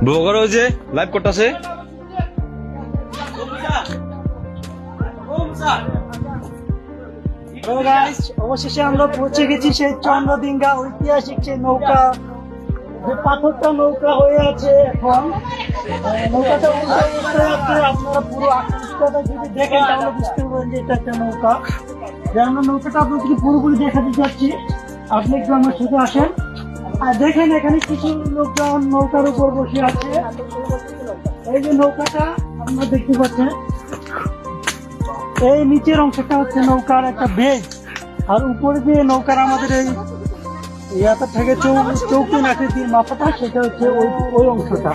Blogger ওই যে live করতেছে। অবশেষে আমরা পৌঁছে গেছি সেই চন্দ্রডিঙ্গা ঐতিহাসিক সেই নৌকা, যে পাথরটা নৌকা হয়ে আছে এখন। নৌকাটা উল্টো উল্টো আছে, আপনারা পুরো আকৃষ্টটা যদি দেখেন তাহলে বুঝতে পারবেন যে এটা একটা নৌকা। যে আমরা নৌকাটা আপনাদেরকে পুরোপুরি দেখাতে চাচ্ছি, আপনি একটু আমার সাথে আসেন। আর দেখেন এখানে কিছু লোকজন নৌকার উপর বসে আছে। এই যে নৌকাটা আপনারা দেখতে পাচ্ছেন, এই নিচের অংশটা হচ্ছে নৌকার একটা বেজ, আর উপরে যে নৌকার আমাদের এই ইয়াটা থেকে চৌকিন আকৃতির মাথাটা, সেটা হচ্ছে ওই অংশটা।